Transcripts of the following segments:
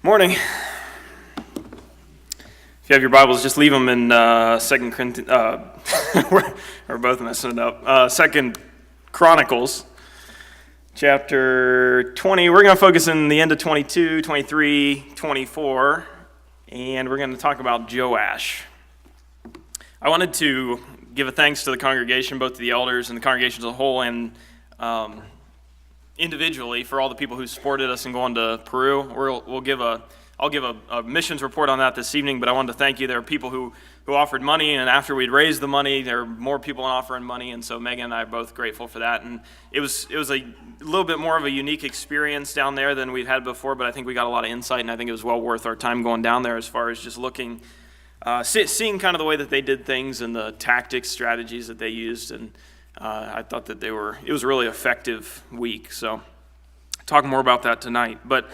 Morning. If you have your Bibles, just leave them in 2 Corinthians, we're both messing it up. 2 Chronicles, chapter 20. We're going to focus in the end of 22, 23, 24, and we're going to talk about Joash. I wanted to give a thanks to the congregation, both to the elders and the congregation as a whole, and individually for all the people who supported us in going to Peru. I'll give a missions report on that this evening, but I wanted to thank you. There are people who offered money, and after we'd raised the money, there were more people offering money, and so Megan and I are both grateful for that. And it was a little bit more of a unique experience down there than we've had before, but I think we got a lot of insight, and I think it was well worth our time going down there as far as just looking, seeing kind of the way that they did things and the tactics, strategies that they used, and I thought that it was a really effective week. So talk more about that tonight. But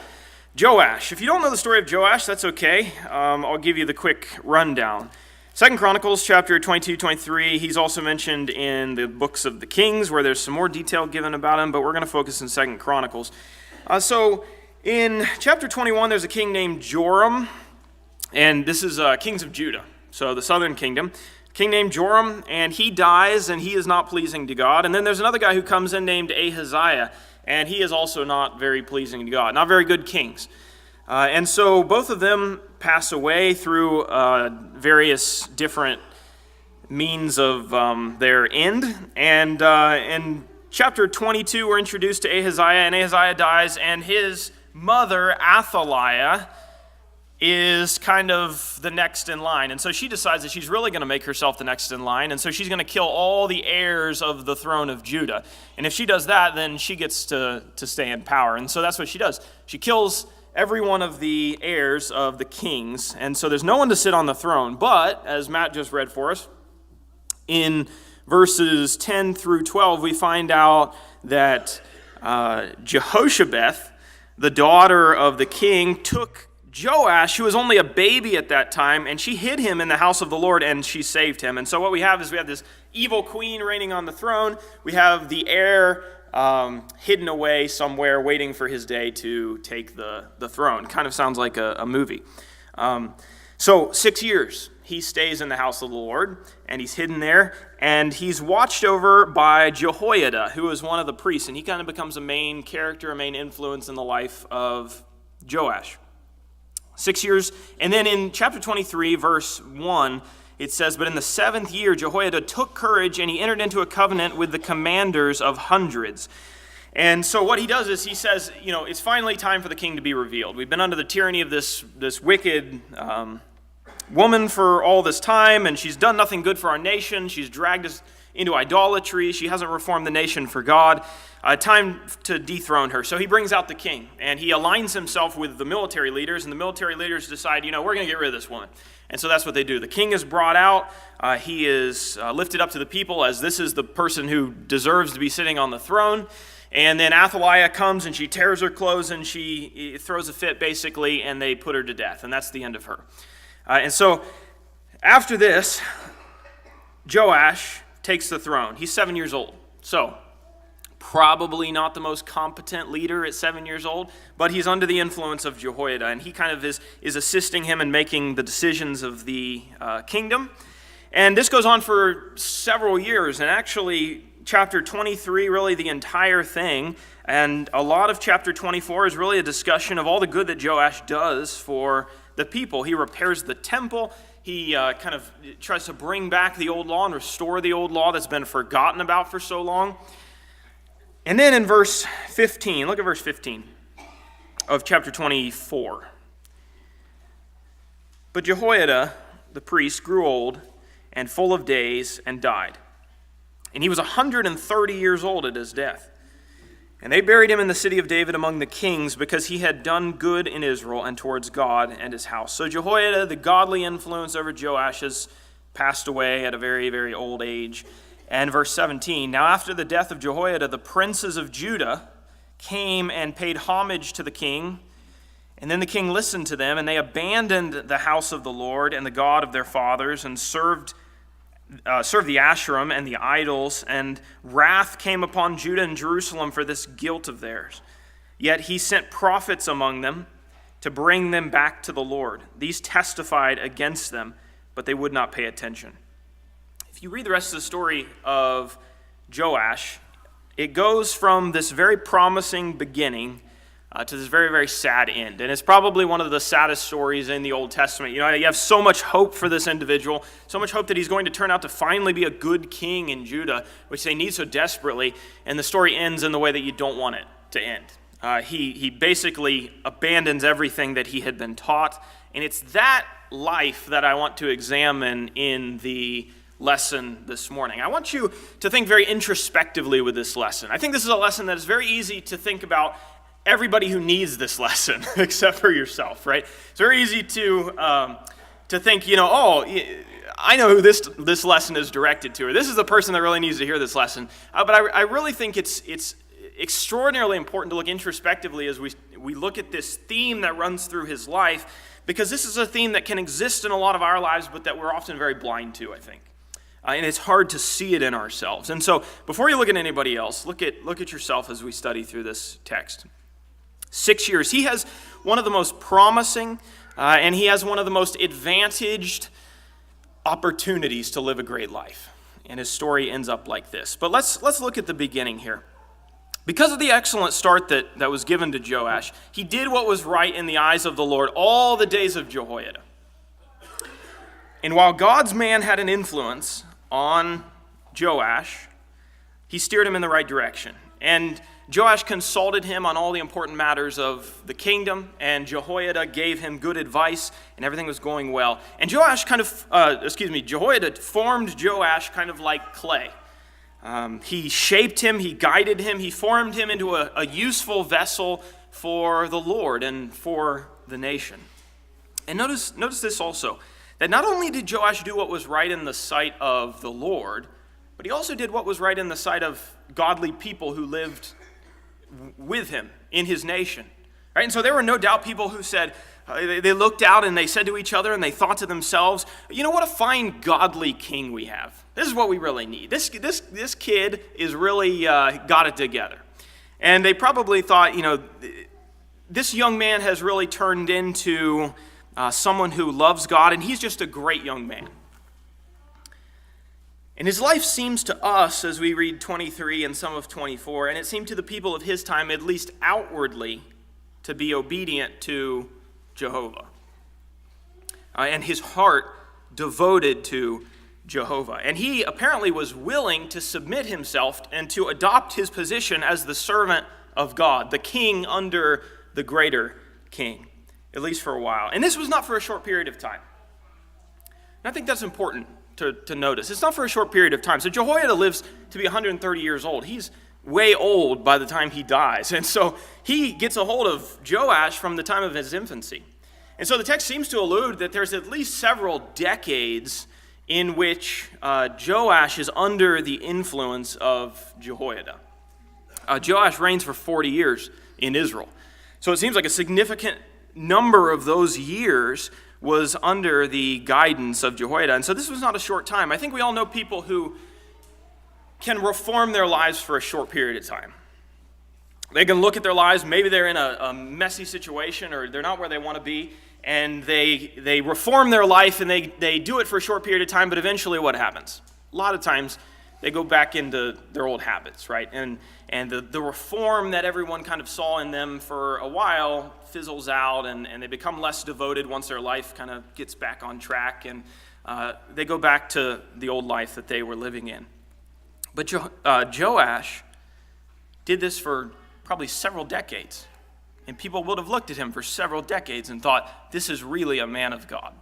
Joash, if you don't know the story of Joash, that's okay. I'll give you the quick rundown. 2 Chronicles chapter 22, 23, he's also mentioned in the books of the Kings where there's some more detail given about him, but we're going to focus in 2 Chronicles. So in chapter 21, there's a king named Joram, and this is kings of Judah, so the southern kingdom. King named Joram, and he dies, and he is not pleasing to God. And then there's another guy who comes in named Ahaziah, and he is also not very pleasing to God, not very good kings. And so both of them pass away through various different means of their end. And in chapter 22, we're introduced to Ahaziah, and Ahaziah dies, and his mother, Athaliah, is kind of the next in line. And so she decides that she's really going to make herself the next in line, and so she's going to kill all the heirs of the throne of Judah. And if she does that, then she gets to stay in power. And so that's what she does. She kills every one of the heirs of the kings, and so there's no one to sit on the throne. But, as Matt just read for us, in verses 10 through 12, we find out that Jehoshabeth, the daughter of the king, took Joash, who was only a baby at that time, and she hid him in the house of the Lord, and she saved him. And so what we have is we have this evil queen reigning on the throne. We have the heir hidden away somewhere, waiting for his day to take the throne. Kind of sounds like a movie. So 6 years he stays in the house of the Lord, and he's hidden there, and he's watched over by Jehoiada, who is one of the priests, and he kind of becomes a main character, a main influence in the life of Joash. 6 years, and then in chapter 23, verse 1, it says, "But in the 7th year, Jehoiada took courage, and he entered into a covenant with the commanders of hundreds." And so what he does is he says, it's finally time for the king to be revealed. We've been under the tyranny of this wicked woman for all this time, and she's done nothing good for our nation. She's dragged us into idolatry. She hasn't reformed the nation for God. Time to dethrone her. So he brings out the king, and he aligns himself with the military leaders, and the military leaders decide, we're going to get rid of this woman. And so that's what they do. The king is brought out. He is lifted up to the people as this is the person who deserves to be sitting on the throne. And then Athaliah comes, and she tears her clothes, and she throws a fit, basically, and they put her to death. And that's the end of her. And so after this, Joash takes the throne. He's 7 years old. So probably not the most competent leader at 7 years old, but he's under the influence of Jehoiada, and he kind of is assisting him in making the decisions of the kingdom. And this goes on for several years, and actually chapter 23, really the entire thing, and a lot of chapter 24 is really a discussion of all the good that Joash does for the people. He repairs the temple. He kind of tries to bring back the old law and restore the old law that's been forgotten about for so long. And then in verse 15, look at verse 15 of chapter 24. "But Jehoiada, the priest, grew old and full of days and died. And he was 130 years old at his death. And they buried him in the city of David among the kings because he had done good in Israel and towards God and his house." So Jehoiada, the godly influence over Joash, has passed away at a very, very old age. And verse 17, "Now after the death of Jehoiada, the princes of Judah came and paid homage to the king. And then the king listened to them, and they abandoned the house of the Lord and the God of their fathers and served the Asherim and the idols, and wrath came upon Judah and Jerusalem for this guilt of theirs. Yet he sent prophets among them to bring them back to the Lord. These testified against them, but they would not pay attention. If you read the rest of the story of Joash, it goes from this very promising beginning to this very, very sad end. And it's probably one of the saddest stories in the Old Testament. You have so much hope for this individual, so much hope that he's going to turn out to finally be a good king in Judah, which they need so desperately. And the story ends in the way that you don't want it to end. He basically abandons everything that he had been taught. And it's that life that I want to examine in the lesson this morning. I want you to think very introspectively with this lesson. I think this is a lesson that is very easy to think about everybody who needs this lesson, except for yourself, right? It's very easy to think, I know who this lesson is directed to, or this is the person that really needs to hear this lesson. But I really think it's extraordinarily important to look introspectively as we look at this theme that runs through his life, because this is a theme that can exist in a lot of our lives, but that we're often very blind to, I think. And it's hard to see it in ourselves. And so before you look at anybody else, look at yourself as we study through this text. 6 years. He has one of the most promising and he has one of the most advantaged opportunities to live a great life. And his story ends up like this. But let's look at the beginning here. Because of the excellent start that was given to Joash, he did what was right in the eyes of the Lord all the days of Jehoiada. And while God's man had an influence on Joash, he steered him in the right direction. And Joash consulted him on all the important matters of the kingdom, and Jehoiada gave him good advice, and everything was going well. And Jehoiada formed Joash kind of like clay. He shaped him, he guided him, he formed him into a useful vessel for the Lord and for the nation. And notice this also, that not only did Joash do what was right in the sight of the Lord, but he also did what was right in the sight of godly people who lived with him in his nation. Right? And so there were no doubt people who said, they looked out and they said to each other and they thought to themselves, what a fine godly king we have. This is what we really need. This kid is really got it together. And they probably thought, this young man has really turned into someone who loves God, and he's just a great young man. And his life seems to us, as we read 23 and some of 24, and it seemed to the people of his time, at least outwardly, to be obedient to Jehovah. And his heart devoted to Jehovah. And he apparently was willing to submit himself and to adopt his position as the servant of God, the king under the greater king, at least for a while. And this was not for a short period of time. And I think that's important to notice. It's not for a short period of time. So Jehoiada lives to be 130 years old. He's way old by the time he dies. And so he gets a hold of Joash from the time of his infancy. And so the text seems to allude that there's at least several decades in which Joash is under the influence of Jehoiada. Joash reigns for 40 years in Israel. So it seems like a significant number of those years was under the guidance of Jehoiada. And so this was not a short time. I think we all know people who can reform their lives for a short period of time. They can look at their lives, maybe they're in a messy situation or they're not where they want to be, and they reform their life and they do it for a short period of time, but eventually what happens? A lot of times they go back into their old habits, right? And the reform that everyone kind of saw in them for a while fizzles out, and they become less devoted once their life kind of gets back on track, and they go back to the old life that they were living in. But Joash did this for probably several decades, and people would have looked at him for several decades and thought, this is really a man of God.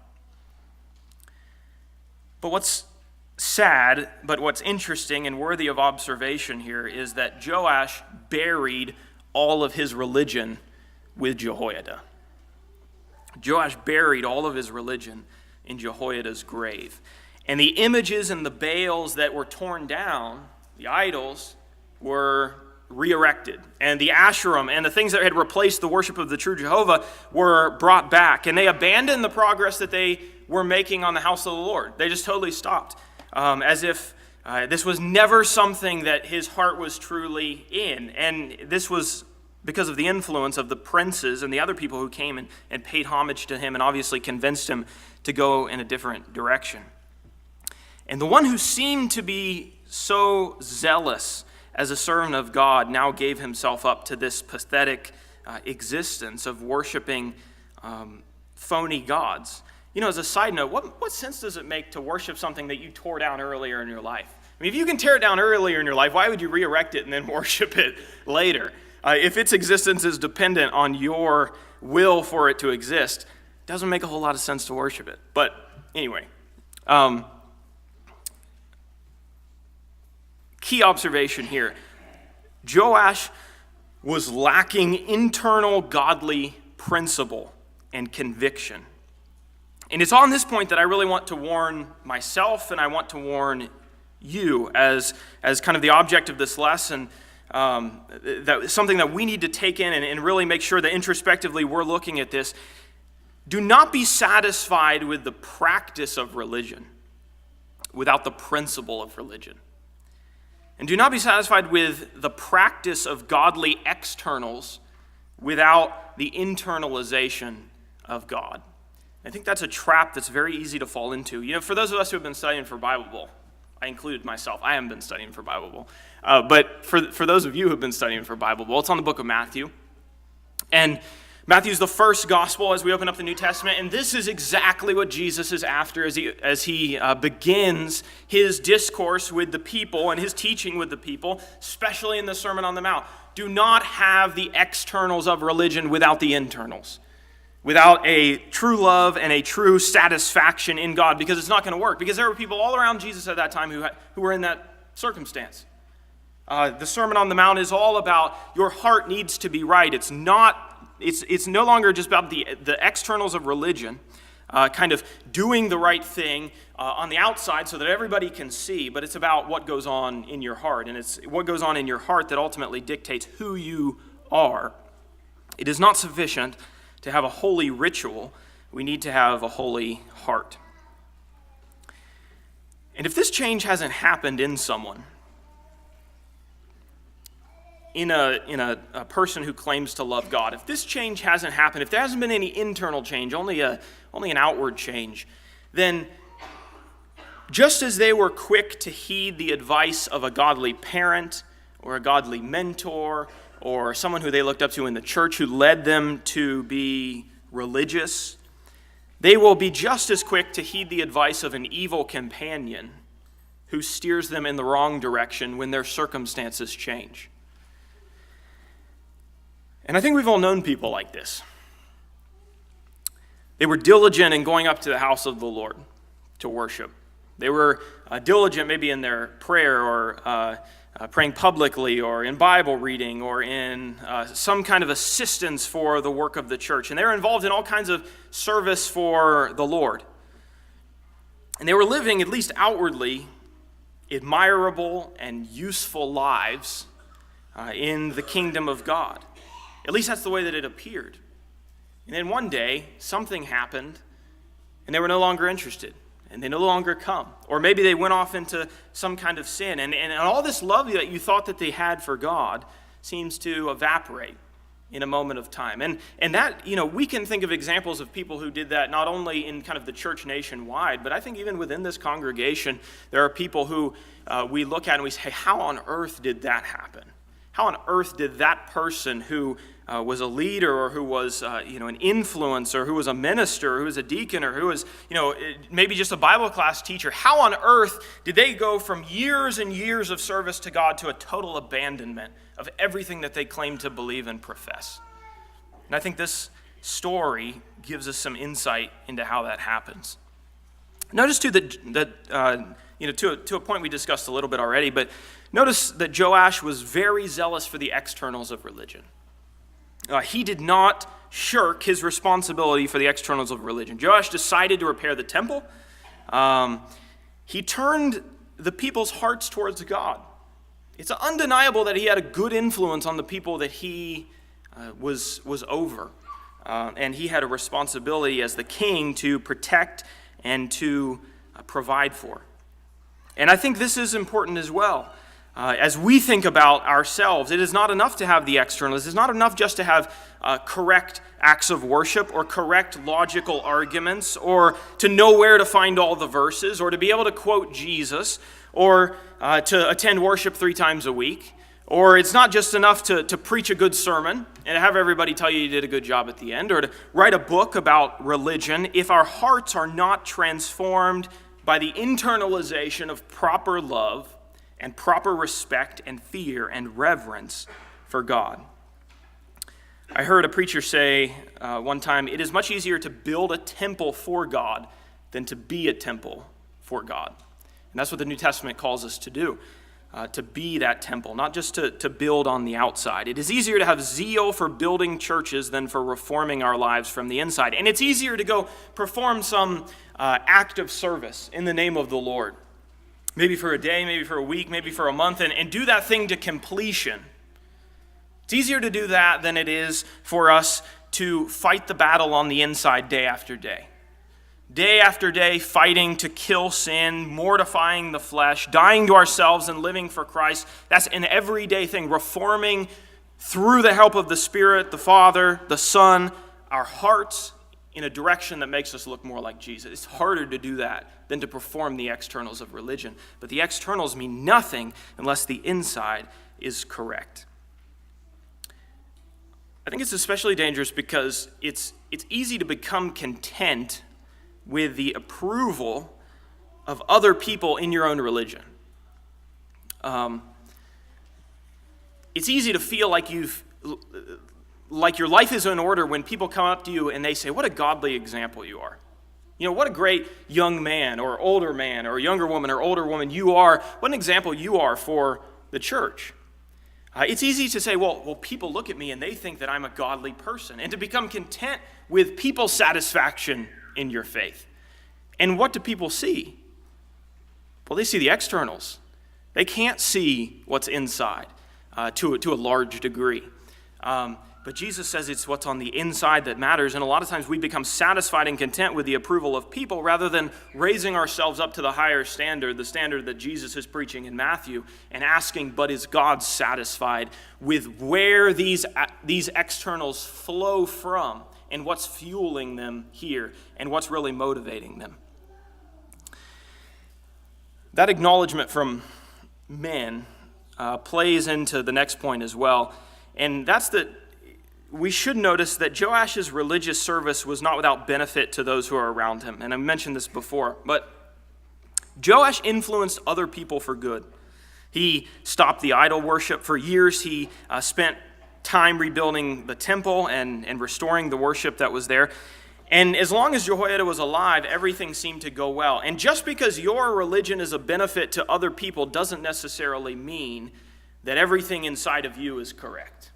But what's sad, but what's interesting and worthy of observation here is that Joash buried all of his religion with Jehoiada. Joash buried all of his religion in Jehoiada's grave. And the images and the Baals that were torn down, the idols, were re-erected. And the Asherim and the things that had replaced the worship of the true Jehovah were brought back. And they abandoned the progress that they were making on the house of the Lord. They just totally stopped. As if this was never something that his heart was truly in. And this was because of the influence of the princes and the other people who came and paid homage to him and obviously convinced him to go in a different direction. And the one who seemed to be so zealous as a servant of God now gave himself up to this pathetic existence of worshiping phony gods. You know, as a side note, what sense does it make to worship something that you tore down earlier in your life? I mean, if you can tear it down earlier in your life, why would you re-erect it and then worship it later? If its existence is dependent on your will for it to exist, it doesn't make a whole lot of sense to worship it. But anyway, key observation here. Joash was lacking internal godly principle and conviction. And it's on this point that I really want to warn myself, and I want to warn you as kind of the object of this lesson, that something that we need to take in and really make sure that introspectively we're looking at this. Do not be satisfied with the practice of religion without the principle of religion. And do not be satisfied with the practice of godly externals without the internalization of God. I think that's a trap that's very easy to fall into. You know, for those of us who have been studying for Bible Bowl, I included myself. I haven't been studying for Bible Bowl. But for those of you who have been studying for Bible Bowl, it's on the book of Matthew. And Matthew's the first gospel as we open up the New Testament, and this is exactly what Jesus is after as he begins his discourse with the people and his teaching with the people, especially in the Sermon on the Mount. Do not have the externals of religion without the internals, without a true love and a true satisfaction in God, because it's not going to work, because there were people all around Jesus at that time who were in that circumstance. The Sermon on the Mount is all about your heart needs to be right. It's no longer just about the externals of religion, kind of doing the right thing on the outside so that everybody can see, but it's about what goes on in your heart. And it's what goes on in your heart that ultimately dictates who you are. It is not sufficient to have a holy ritual. We need to have a holy heart. And if this change hasn't happened in someone, in a person who claims to love God, if this change hasn't happened, if there hasn't been any internal change, only an outward change, then just as they were quick to heed the advice of a godly parent or a godly mentor or someone who they looked up to in the church who led them to be religious, they will be just as quick to heed the advice of an evil companion who steers them in the wrong direction when their circumstances change. And I think we've all known people like this. They were diligent in going up to the house of the Lord to worship. They were diligent maybe in their prayer or praying publicly or in Bible reading or in some kind of assistance for the work of the church. And they were involved in all kinds of service for the Lord. And they were living, at least outwardly, admirable and useful lives in the kingdom of God. At least that's the way that it appeared. And then one day, something happened, and they were no longer interested, and they no longer come. Or maybe they went off into some kind of sin, and all this love that you thought that they had for God seems to evaporate in a moment of time. And that, you know, we can think of examples of people who did that not only in kind of the church nationwide, but I think even within this congregation, there are people who we look at and we say, how on earth did that happen? How on earth did that person who was a leader or who was an influencer, who was a minister, who was a deacon, or who was maybe just a Bible class teacher, how on earth did they go from years and years of service to God to a total abandonment of everything that they claim to believe and profess? And I think this story gives us some insight into how that happens. Notice too that to a point we discussed a little bit already, but notice that Joash was very zealous for the externals of religion. He did not shirk his responsibility for the externals of religion. Joash decided to repair the temple. He turned the people's hearts towards God. It's undeniable that he had a good influence on the people that he was over. And he had a responsibility as the king to protect and to provide for. And I think this is important as well. as we think about ourselves, it is not enough to have the externals. It's not enough just to have correct acts of worship or correct logical arguments or to know where to find all the verses or to be able to quote Jesus or to attend worship 3 times a week. Or it's not just enough to preach a good sermon and have everybody tell you did a good job at the end or to write a book about religion if our hearts are not transformed by the internalization of proper love and proper respect and fear and reverence for God. I heard a preacher say one time, it is much easier to build a temple for God than to be a temple for God. And that's what the New Testament calls us to do, to be that temple, not just to build on the outside. It is easier to have zeal for building churches than for reforming our lives from the inside. And it's easier to go perform some act of service in the name of the Lord. Maybe for a day, maybe for a week, maybe for a month, and do that thing to completion. It's easier to do that than it is for us to fight the battle on the inside day after day. Day after day, fighting to kill sin, mortifying the flesh, dying to ourselves and living for Christ. That's an everyday thing, reforming through the help of the Spirit, the Father, the Son, our hearts in a direction that makes us look more like Jesus. It's harder to do that than to perform the externals of religion. But the externals mean nothing unless the inside is correct. I think it's especially dangerous because it's easy to become content with the approval of other people in your own religion. It's easy to feel like your life is in order when people come up to you and they say, what a godly example you are. You know, what a great young man or older man or younger woman or older woman you are. What an example you are for the church. It's easy to say, well, people look at me and they think that I'm a godly person. And to become content with people's satisfaction in your faith. And what do people see? Well, they see the externals. They can't see what's inside to a large degree. But Jesus says it's what's on the inside that matters, and a lot of times we become satisfied and content with the approval of people rather than raising ourselves up to the higher standard, the standard that Jesus is preaching in Matthew, and asking, but is God satisfied with where these externals flow from and what's fueling them here and what's really motivating them? That acknowledgement from men plays into the next point as well, and that's that we should notice that Joash's religious service was not without benefit to those who are around him. And I mentioned this before, but Joash influenced other people for good. He stopped the idol worship for years. He spent time rebuilding the temple and restoring the worship that was there. And as long as Jehoiada was alive, everything seemed to go well. And just because your religion is a benefit to other people doesn't necessarily mean that everything inside of you is correct.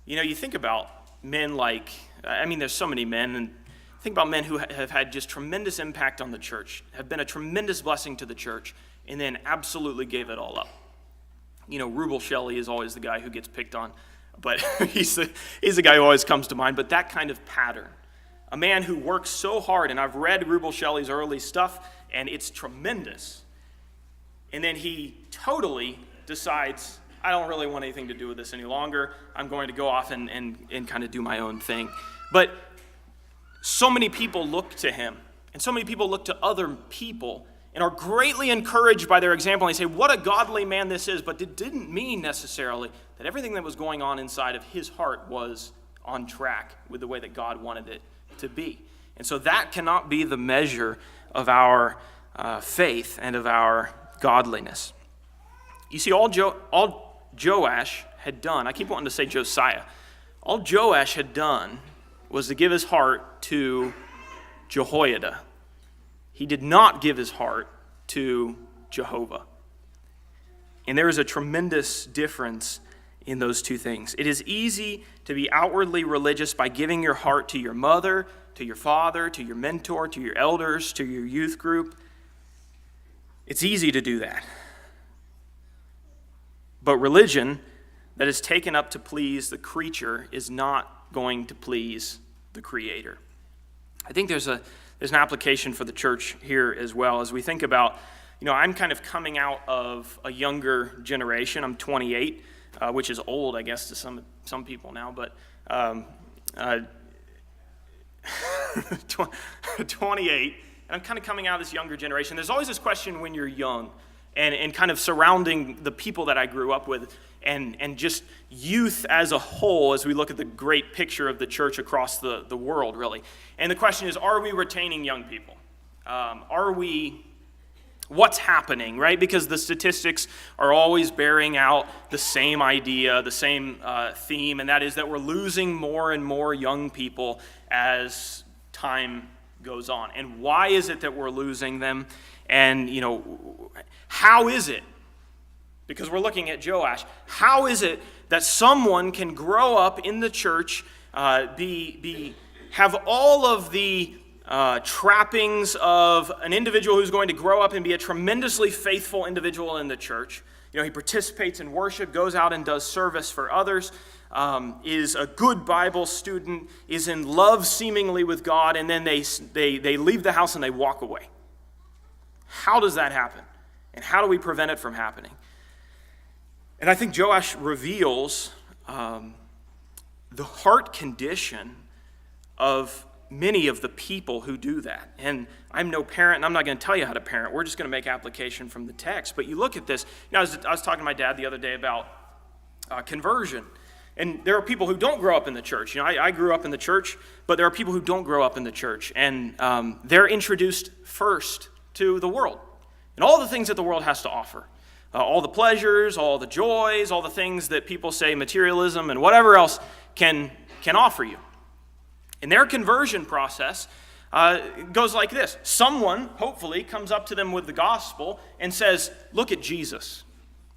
You know, you think about men there's so many men, and think about men who have had just tremendous impact on the church, have been a tremendous blessing to the church, and then absolutely gave it all up. You know, Rubel Shelley is always the guy who gets picked on, but he's the guy who always comes to mind. But that kind of pattern, a man who works so hard, and I've read Rubel Shelley's early stuff, and it's tremendous. And then he totally decides, I don't really want anything to do with this any longer. I'm going to go off and kind of do my own thing. But so many people look to him, and so many people look to other people and are greatly encouraged by their example. And they say, what a godly man this is. But it didn't mean necessarily that everything that was going on inside of his heart was on track with the way that God wanted it to be. And so that cannot be the measure of our faith and of our godliness. You see, all Joash had done, I keep wanting to say Josiah, all Joash had done was to give his heart to Jehoiada. He did not give his heart to Jehovah. And there is a tremendous difference in those two things. It is easy to be outwardly religious by giving your heart to your mother, to your father, to your mentor, to your elders, to your youth group. It's easy to do that. But religion that is taken up to please the creature is not going to please the Creator. I think there's an application for the church here as well as we think about, I'm kind of coming out of a younger generation. I'm 28, which is old, I guess, to some people now, but 28, and I'm kind of coming out of this younger generation. There's always this question when you're young and kind of surrounding the people that I grew up with and just youth as a whole as we look at the great picture of the church across the world, really. And the question is, are we retaining young people? What's happening, right? Because the statistics are always bearing out the same idea, the same theme, and that is that we're losing more and more young people as time goes on. And why is it that we're losing them? And, how is it? Because we're looking at Joash. How is it that someone can grow up in the church, have all of the trappings of an individual who's going to grow up and be a tremendously faithful individual in the church? He participates in worship, goes out and does service for others, is a good Bible student, is in love seemingly with God, and then they leave the house and they walk away. How does that happen? And how do we prevent it from happening? And I think Joash reveals the heart condition of many of the people who do that. And I'm no parent, and I'm not going to tell you how to parent. We're just going to make application from the text. But you look at this. I was talking to my dad the other day about conversion. And there are people who don't grow up in the church. I grew up in the church, but there are people who don't grow up in the church. And they're introduced first to the world and all the things that the world has to offer. All the pleasures, all the joys, all the things that people say materialism and whatever else can offer you. And their conversion process goes like this. Someone, hopefully, comes up to them with the gospel and says, look at Jesus.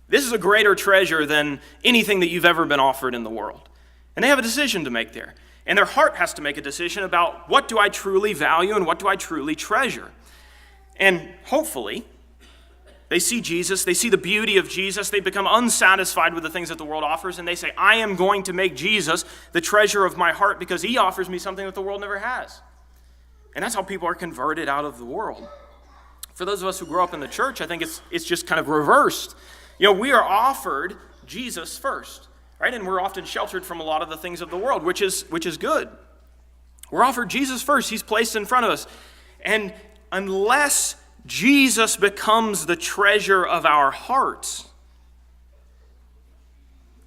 This is a greater treasure than anything that you've ever been offered in the world. And they have a decision to make there. And their heart has to make a decision about what do I truly value and what do I truly treasure. And hopefully, they see Jesus, they see the beauty of Jesus, they become unsatisfied with the things that the world offers, and they say, I am going to make Jesus the treasure of my heart because he offers me something that the world never has. And that's how people are converted out of the world. For those of us who grow up in the church, I think it's just kind of reversed. We are offered Jesus first, right? And we're often sheltered from a lot of the things of the world, which is good. We're offered Jesus first. He's placed in front of us. And unless Jesus becomes the treasure of our hearts,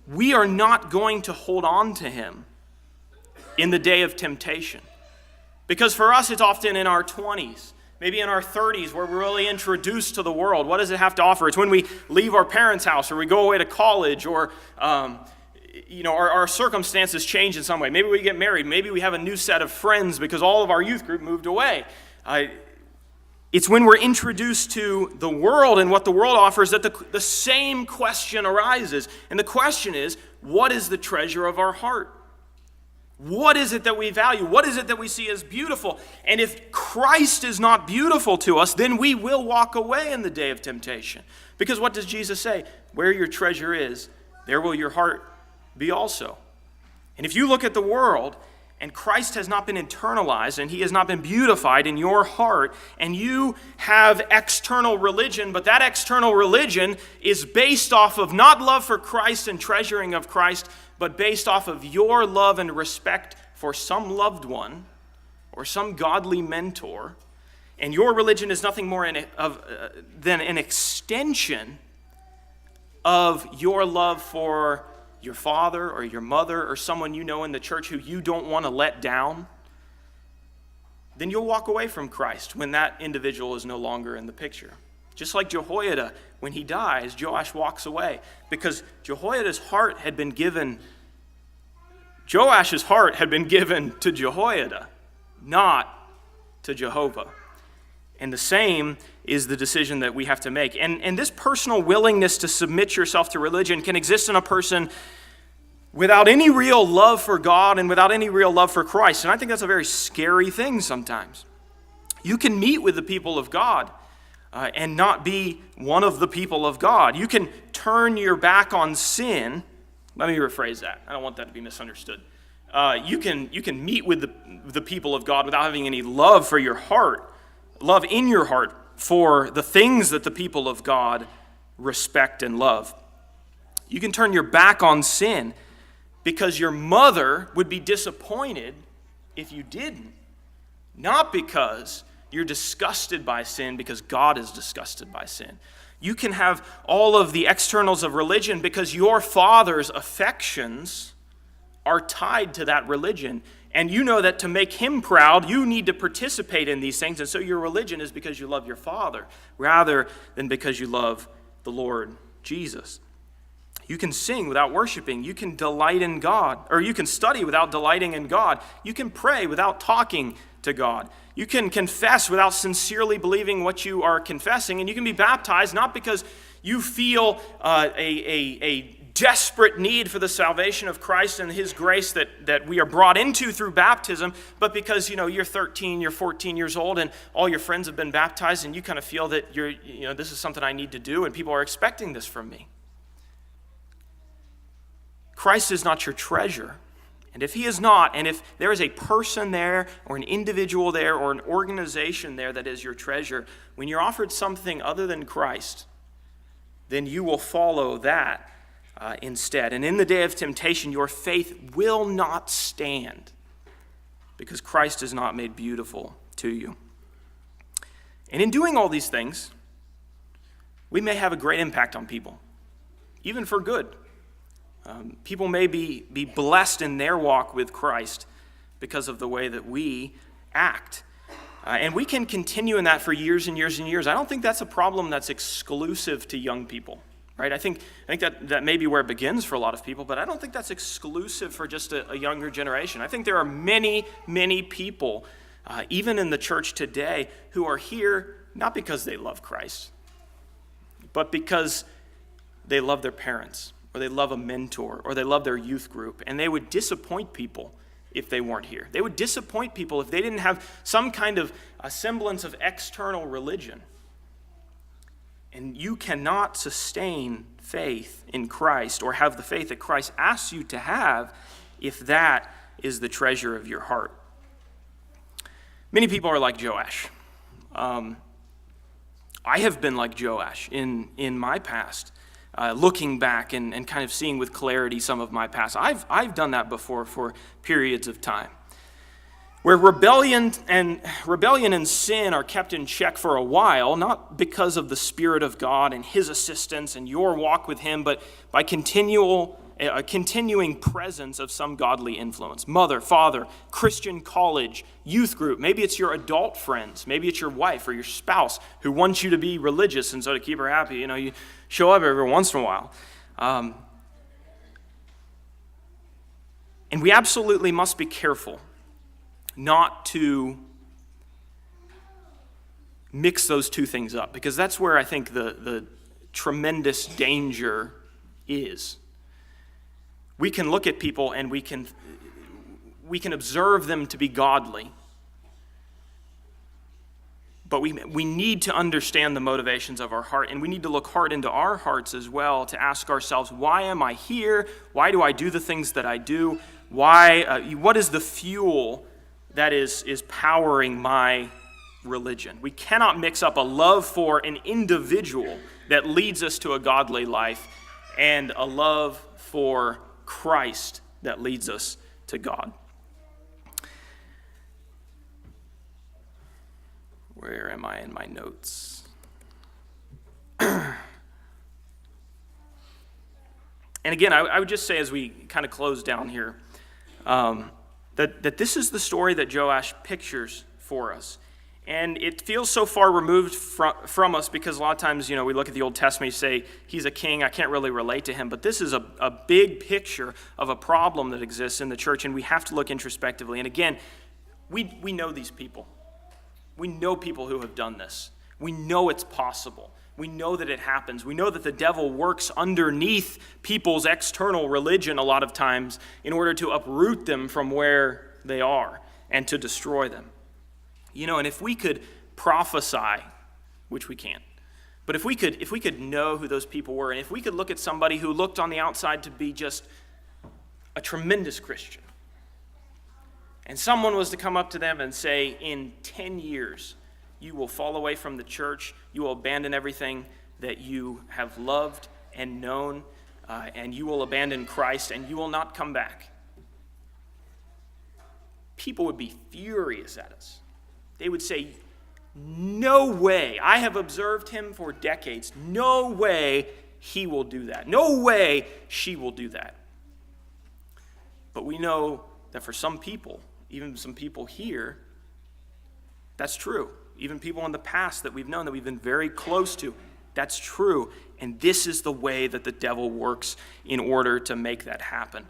we are not going to hold on to him in the day of temptation. Because for us, it's often in our 20s, maybe in our 30s, where we're really introduced to the world. What does it have to offer? It's when we leave our parents' house or we go away to college or our circumstances change in some way. Maybe we get married. Maybe we have a new set of friends because all of our youth group moved away. It's when we're introduced to the world and what the world offers that the same question arises. And the question is, what is the treasure of our heart? What is it that we value? What is it that we see as beautiful? And if Christ is not beautiful to us, then we will walk away in the day of temptation. Because what does Jesus say? Where your treasure is, there will your heart be also. And if you look at the world, and Christ has not been internalized, and he has not been beautified in your heart, and you have external religion, but that external religion is based off of not love for Christ and treasuring of Christ, but based off of your love and respect for some loved one or some godly mentor, and your religion is nothing more than an extension of your love for your father or your mother or someone you know in the church who you don't want to let down, then you'll walk away from Christ when that individual is no longer in the picture. Just like Jehoiada, when he dies, Joash walks away because Joash's heart had been given to Jehoiada, not to Jehovah. And the same is the decision that we have to make. And this personal willingness to submit yourself to religion can exist in a person without any real love for God and without any real love for Christ. And I think that's a very scary thing sometimes. You can meet with the people of God and not be one of the people of God. You can turn your back on sin. Let me rephrase that. I don't want that to be misunderstood. You can meet with the people of God without having any love for your heart, love in your heart for the things that the people of God respect and love. You can turn your back on sin because your mother would be disappointed if you didn't. Not because you're disgusted by sin, because God is disgusted by sin. You can have all of the externals of religion because your father's affections are tied to that religion. And you know that to make him proud, you need to participate in these things. And so your religion is because you love your father rather than because you love the Lord Jesus. You can sing without worshiping. You can delight in God. Or you can study without delighting in God. You can pray without talking to God. You can confess without sincerely believing what you are confessing. And you can be baptized not because you feel a desperate need for the salvation of Christ and his grace that we are brought into through baptism, but because you're 13, you're 14 years old, and all your friends have been baptized, and you kind of feel that this is something I need to do, and people are expecting this from me. Christ is not your treasure. And if he is not, and if there is a person there, or an individual there, or an organization there that is your treasure, when you're offered something other than Christ, then you will follow that instead. And in the day of temptation, your faith will not stand because Christ is not made beautiful to you. And in doing all these things, we may have a great impact on people, even for good. People may be blessed in their walk with Christ because of the way that we act. And we can continue in that for years and years and years. I don't think that's a problem that's exclusive to young people, right? I think that may be where it begins for a lot of people, but I don't think that's exclusive for just a younger generation. I think there are many, many people, even in the church today, who are here not because they love Christ, but because they love their parents, or they love a mentor, or they love their youth group, and they would disappoint people if they weren't here. They would disappoint people if they didn't have some kind of a semblance of external religion. And you cannot sustain faith in Christ or have the faith that Christ asks you to have if that is the treasure of your heart. Many people are like Joash. I have been like Joash in my past. Looking back and kind of seeing with clarity some of my past. I've done that before for periods of time. Where rebellion and sin are kept in check for a while, not because of the Spirit of God and his assistance and your walk with him, but by a continuing presence of some godly influence. Mother, father, Christian college, youth group. Maybe it's your adult friends. Maybe it's your wife or your spouse who wants you to be religious, and so to keep her happy, you show up every once in a while. And we absolutely must be careful not to mix those two things up, because that's where I think the tremendous danger is. We can look at people and we can observe them to be godly, but we need to understand the motivations of our heart, and we need to look hard into our hearts as well to ask ourselves, why am I here? Why do I do the things that I do? What is the fuel that is powering my religion? We cannot mix up a love for an individual that leads us to a godly life and a love for Christ that leads us to God. Where am I in my notes? And again, I would just say as we kind of close down here, that this is the story that Joash pictures for us. And it feels so far removed from us because a lot of times, we look at the Old Testament, you say, he's a king, I can't really relate to him. But this is a big picture of a problem that exists in the church, and we have to look introspectively. And again, we know these people. We know people who have done this. We know it's possible. We know that it happens. We know that the devil works underneath people's external religion a lot of times in order to uproot them from where they are and to destroy them. And if we could prophesy, which we can't, but if we could know who those people were, and if we could look at somebody who looked on the outside to be just a tremendous Christian, and someone was to come up to them and say, in 10 years, you will fall away from the church, you will abandon everything that you have loved and known, and you will abandon Christ, and you will not come back. People would be furious at us. They would say, no way. I have observed him for decades. No way he will do that. No way she will do that. But we know that for some people, even some people here, that's true. Even people in the past that we've known, that we've been very close to, that's true. And this is the way that the devil works in order to make that happen.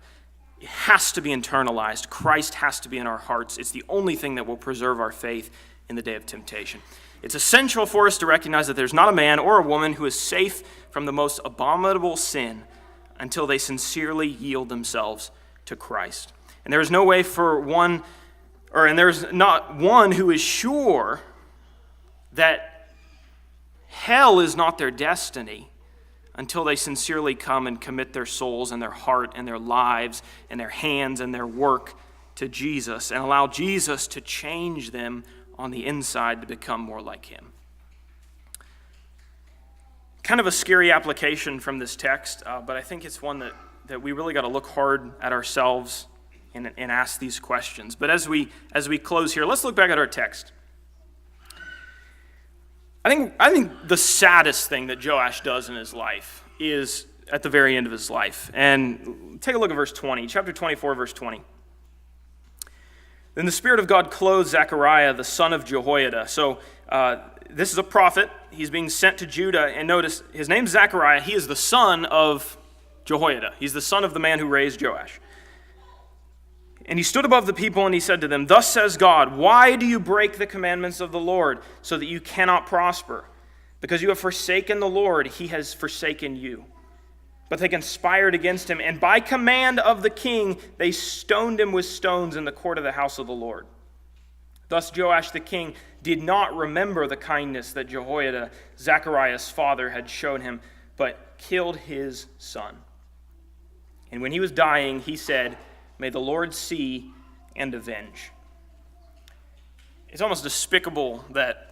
It has to be internalized. Christ has to be in our hearts. It's the only thing that will preserve our faith in the day of temptation. It's essential for us to recognize that there's not a man or a woman who is safe from the most abominable sin until they sincerely yield themselves to Christ. And there is no way for one, and there's not one who is sure that hell is not their destiny until they sincerely come and commit their souls and their heart and their lives and their hands and their work to Jesus and allow Jesus to change them on the inside to become more like him. Kind of a scary application from this text, but I think it's one that we really got to look hard at ourselves and ask these questions. But as we close here, let's look back at our text. I think the saddest thing that Joash does in his life is at the very end of his life. And take a look at verse 20, chapter 24, verse 20. Then the Spirit of God clothed Zechariah, the son of Jehoiada. So this is a prophet. He's being sent to Judah. And notice, his name's Zechariah. He is the son of Jehoiada. He's the son of the man who raised Joash. And he stood above the people and he said to them, "Thus says God, why do you break the commandments of the Lord so that you cannot prosper? Because you have forsaken the Lord, he has forsaken you." But they conspired against him, and by command of the king, they stoned him with stones in the court of the house of the Lord. Thus Joash the king did not remember the kindness that Jehoiada, Zechariah's father, had shown him, but killed his son. And when he was dying, he said, "May the Lord see and avenge." It's almost despicable that,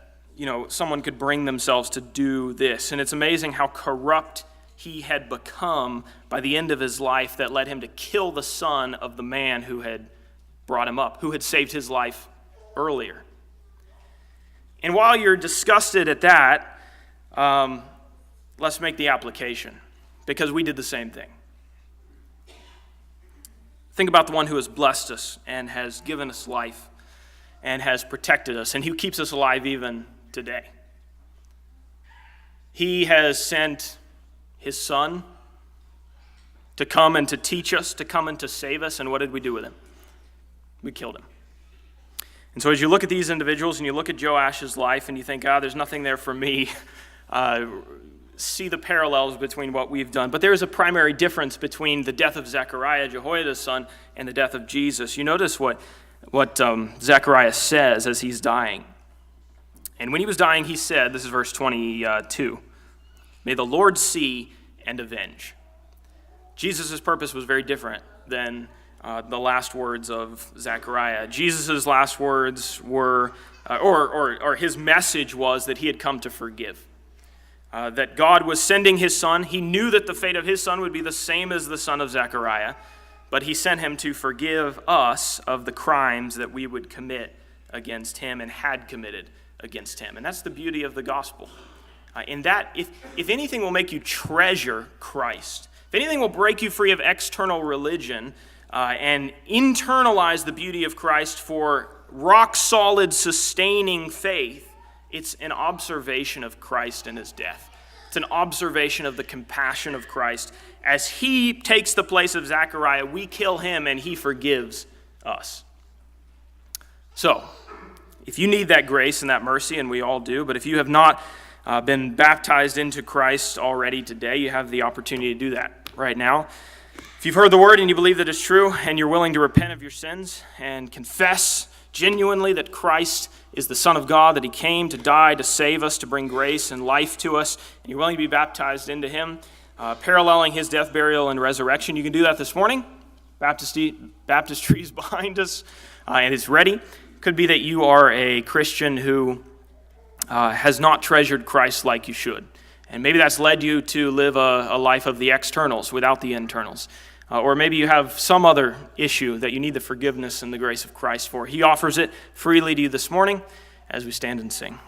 someone could bring themselves to do this. And it's amazing how corrupt he had become by the end of his life that led him to kill the son of the man who had brought him up, who had saved his life earlier. And while you're disgusted at that, let's make the application, because we did the same thing. Think about the one who has blessed us and has given us life and has protected us and who keeps us alive even today. He has sent his son to come and to teach us, to come and to save us, and what did we do with him? We killed him. And so as you look at these individuals and you look at Joash's life and you think, there's nothing there for me, see the parallels between what we've done. But there is a primary difference between the death of Zechariah, Jehoiada's son, and the death of Jesus. You notice what Zechariah says as he's dying. And when he was dying, he said, this is verse 22, "May the Lord see and avenge." Jesus' purpose was very different than the last words of Zechariah. Jesus' last words were, or his message was that he had come to forgive. That God was sending his son. He knew that the fate of his son would be the same as the son of Zechariah, but he sent him to forgive us of the crimes that we would commit against him and had committed against him. And that's the beauty of the gospel. In that, if anything will make you treasure Christ, if anything will break you free of external religion and internalize the beauty of Christ for rock-solid, sustaining faith, it's an observation of Christ and his death. It's an observation of the compassion of Christ. As he takes the place of Zechariah, we kill him and he forgives us. So, if you need that grace and that mercy, and we all do, but if you have not been baptized into Christ already today, you have the opportunity to do that right now. If you've heard the word and you believe that it's true and you're willing to repent of your sins and confess genuinely that Christ is the Son of God, that he came to die, to save us, to bring grace and life to us, and you're willing to be baptized into him, paralleling his death, burial, and resurrection, you can do that this morning. Baptistry is behind us, and it's ready. Could be that you are a Christian who has not treasured Christ like you should. And maybe that's led you to live a life of the externals without the internals. Or maybe you have some other issue that you need the forgiveness and the grace of Christ for. He offers it freely to you this morning as we stand and sing.